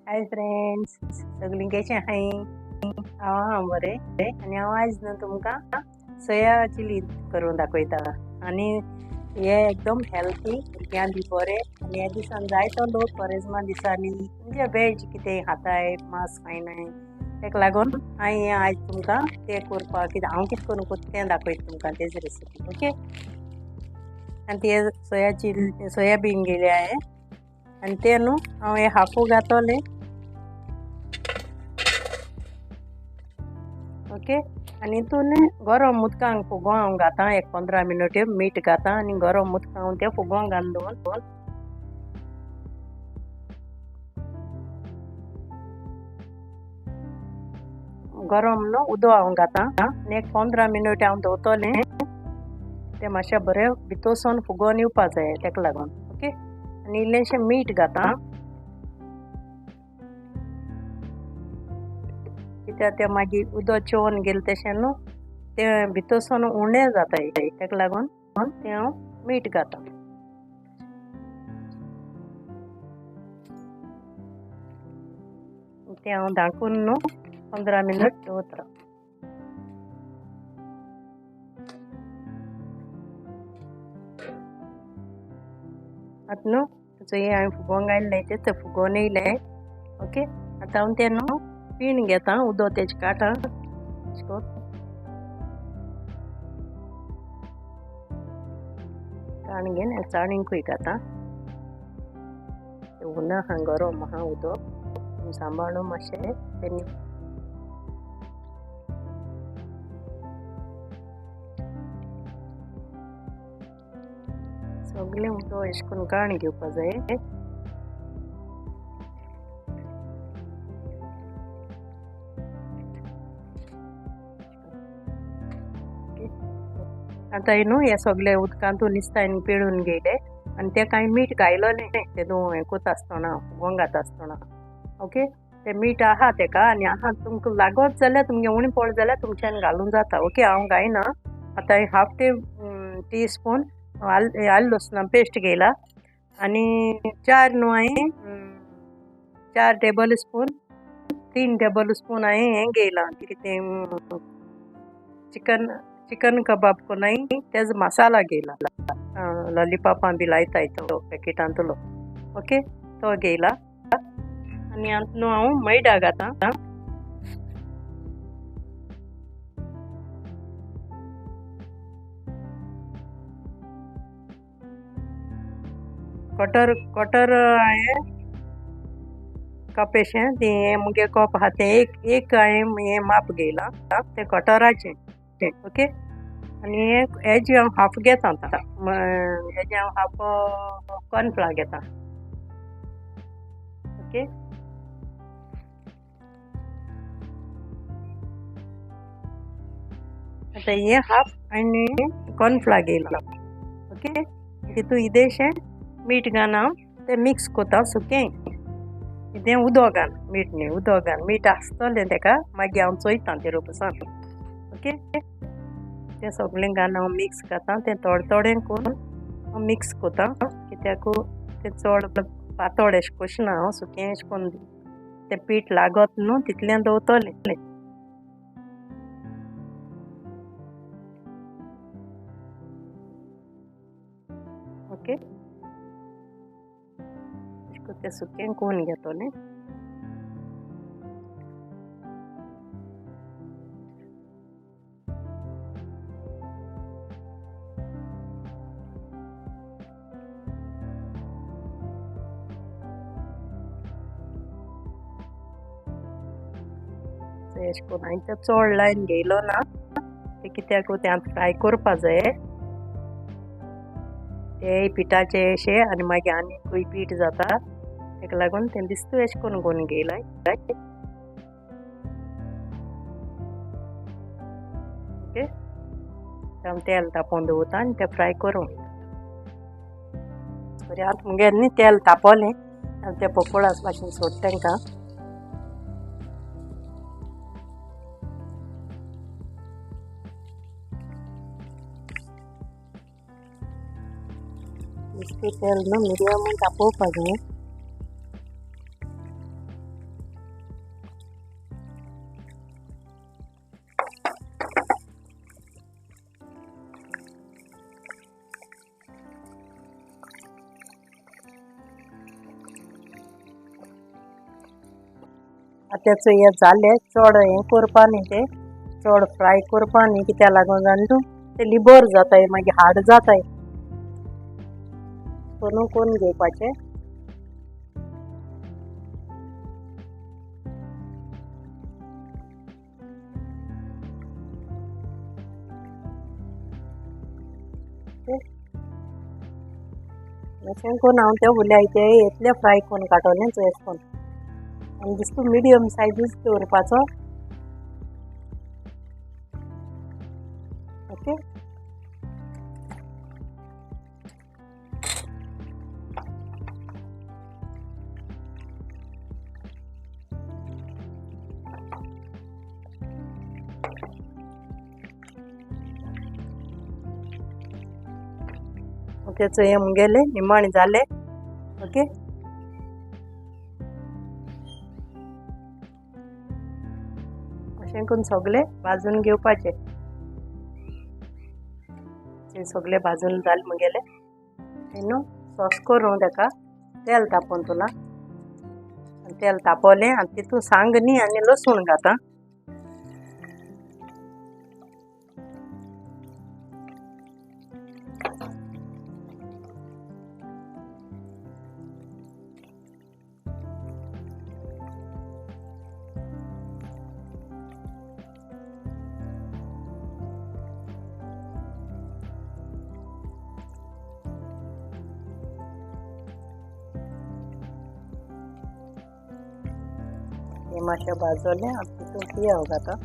Hi friends, सगळीं कशें आहाय? हांव बरें आनी हांव आयज न्हू तुमकां सोया चिली करून दाखयता आनी हे एकदम हेल्थी, भुरग्यांक बी बरें आनी ह्या दिसान जायतो लोक बरेजमा दिसांनी म्हणजे वेज कितें खाताय, मांस खायनाय, तेका लागून हांवें हें आयज तुमकां तें करपाक कितें हांव कितें करून करता तें दाखयता तुमकां तेजी रेसिपी. ओके, आनी ते सोयाबीन घेयले हांवें आनी ते न्हू हांव हे हाफू घातोलें. ओके, आनी हितून गरम उदकांक फुगो हांव घातां 1-15 मिनट मीठ घातां आनी गरम उदकां हांव तें फुगोवंक घालून गरम न्हू उदक हांव घातां आनी 15 मिनट हांव दवरतलें. तें मातशें बरें भितरसून फुगोवन येवपा जाय तेका लागून. ओके, आनी इल्लेंशें मीठ घातां कित्याक तें मागीर उदक चोवन गेलें तशें न्हू तें भितरसून उणें जाताय तेका लागून तें हांव मीठ घातां. तें हांव धांकून न्हू 15 मिनट दवरतां. आतां न्हू हें हांवें फुगोवंक घातलें तें फुगोवन येयलें. ओके, आतां हांव तें न्हू पीण घेतां उदक तेजें काडटां अशें करून काडून घेवन चाळणीकूय घातां. उन्न आहा गरम आहा उदक सांबाळून मातशें तें सगळें उदक अशें करून काडून घेवपा जाय. आतां न्हू हे सगळे उदकांतून निस्तान पिळून घेयले आनी तेका हांवें मीठ घायलोलें तें हें कोता आसतना फुगोवंक घाता आसतना. ओके, तें मीठ आहा तेका आनी आहा तुमकां लागत जाल्यार तुमगे उणें पडलें जाल्यार तुमच्यान घालूंक जाता. ओके, हांव घायना. आतां हाफ टी स्पून आलं लसणां पेस्ट घेयला आनी 4 न्हू हांवें 4 टेबल स्पून 3 टेबल स्पून हांवें हें घेयलां कितें चिकन कबाब कोनाय तेजो मसाला घेयला. लॉलीपॉपां बी लायताय तो पॅकेटांतलो. ओके, तो घेयला आनी आतां न्हू हांव मैदा घातां. कटर हांवें कपेशें तें मुगे कप आहा तें एक हांवें हें माप घेयलां तें कटराचें. ओके, आनी हेजें हांव हाफ घेतां आतां हेजें हांव हाफ कॉर्नफ्लावर घेतां. ओके, आतां हें हाफ आनी कॉर्नफ्लावर घेयलां. ओके, तितून इल्लेशें मीठ घालून हांव तें मिक्स कोतां सुकें. तें उदक घाल मीठ न्ही उदक घाल मीठ आसतलें तेका मागीर हांव चोयतां तें रोपसान. ओके, तें सगळें घालून हांव मिक्स घातां तें थोडें करून हांव मिक्स कोतां कित्याक तें चड पातळ अशें कोशिना हांव सुकें अशें कोन्न तें पीठ लागत न्हू तितलें दवरतलें. ओके, अशें करून तें सुकें कोन्न घेतलें. अशें करून हांवें तें चड लायन घेयलो ना तें कित्याक तें आतां फ्राय करपा जाय तें पिठाचें अशें आनी मागीर आनीकूय पीठ जाता तेका लागून तें दिसता अशें करून घेयलां. ओके, हांव तेल तापोवन दवरतां आनी तें फ्राय करूंक बरें. आतां मुगेर न्ही तेल तापोलें आनी तें पकोडास भाशेन सोड तांकां. तेल न्हू मिडियम तापोवपा जाय. आतां हे जालें चड हें करपा न्ही तें चड फ्राय करपा न्ही कित्याक लागून जाणा ते लिबर जाताय मागीर हार्ड जाताय करून कोन्न घेवपाचें अशें करून हांव ते उरल्या ते इतले फ्राय करून काडटलेंच अशें करून आनी दिसता मिडियम सायजूच दवरपाचो ओके त्याचं हे मुगेले निमाण जाले ओके अशें करून सगळे भाजून घेवपाचे सगळे भाजून जाले मुगेले न्हू सॉस करूं ताका तेल तापोवन तुला तेल तापोवलें आनी तितून सांग न्ही आनी लसूण घाता हे मातशें भाजोलें आनी तितून पियाव घाता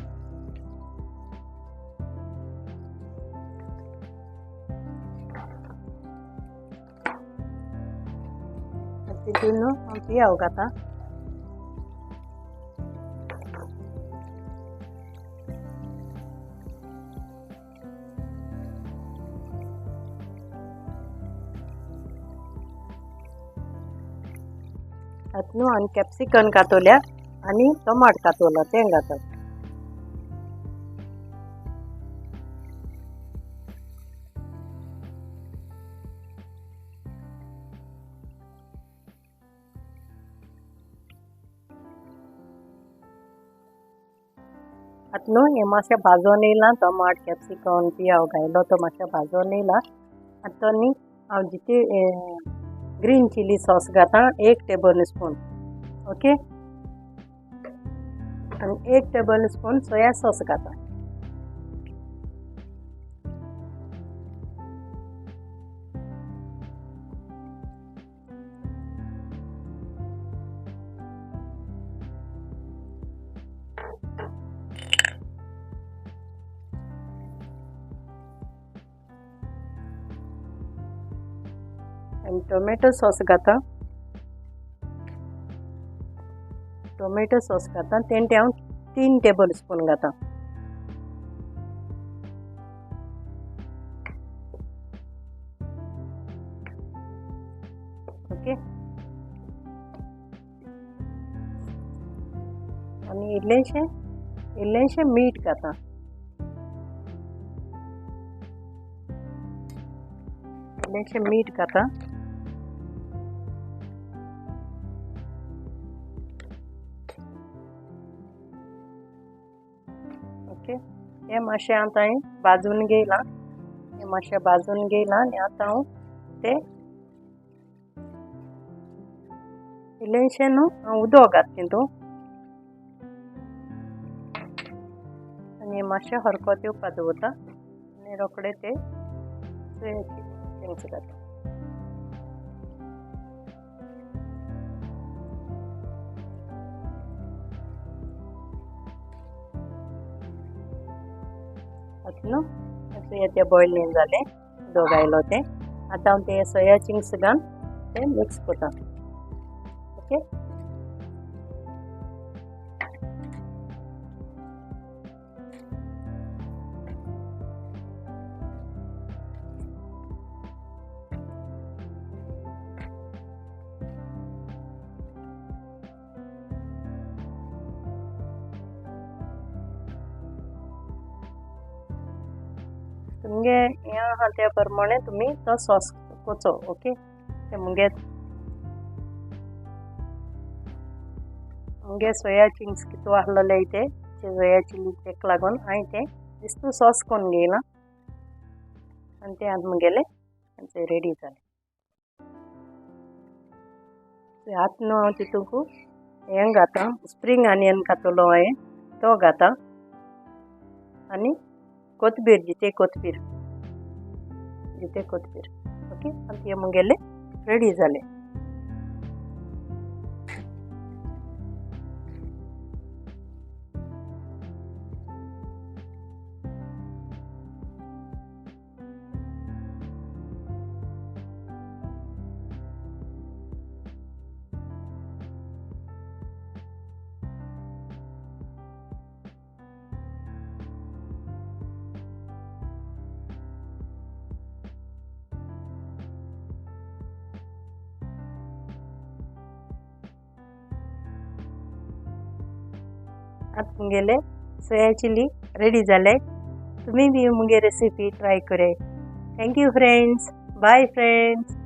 तितून हांव पियाव घाता हातून आनी कॅप्सिकम कातोल्या आनी टमाट कातोला तें घातात हातून हे मातशें भाजोन येयलां टमाट कॅप्सिकम पियाव घायलो तो मातशें भाजोन येयलां आतां न्ही हांव जिती ग्रीन चिली सॉस घाता 1 टेबल स्पून ओके आनी 1 टेबल स्पून सोया सॉस घाता आनी टोमॅटो सॉस घाता टोमॅटो सॉस घाता तेंटे हांव 3 टेबल स्पून घाता ओके आनी इल्लेशें मीठ घाता इल्लेशें मीठ घाता ओके हे मातशें आतां हांवें भाजून घेयलां हे मातशें भाजून घेयलां आनी आतां हांव तें इल्लेशें न्हू हांव उदक घात तितून आनी मातशें हरकोत येवपा दवरता आनी रोखडें तें तेंच घाता न्हू ते बॉयल न्ही जालें उदक घायलो तें आतां हांव ते सोया चिंग्स घालून तें मिक्स करता ओके तुमगे हें आहा त्या प्रमाणे तुमी तो सॉस कोचो ओके ते मुगे मुगे सोया चिंग्स कितू आहलेले इथे सोया चिली तेक लागून हांवें ते दिसतू सॉस कोन्न घेयना आनी ते आतां मुगेले रेडी जाले. आतां न्हू हांव तितूंक हें घाता स्प्रिंग आनियन घातलो हांवें तो घाता आनी कोथबीर जिते कोथबीर ओके आनी ते मुगेले रेडी जाले. आतां मुगेले सोया चिली रेडी जाले. तुम्ही बी मुगे रेसिपी ट्राय करे. Thank you friends. Bye friends.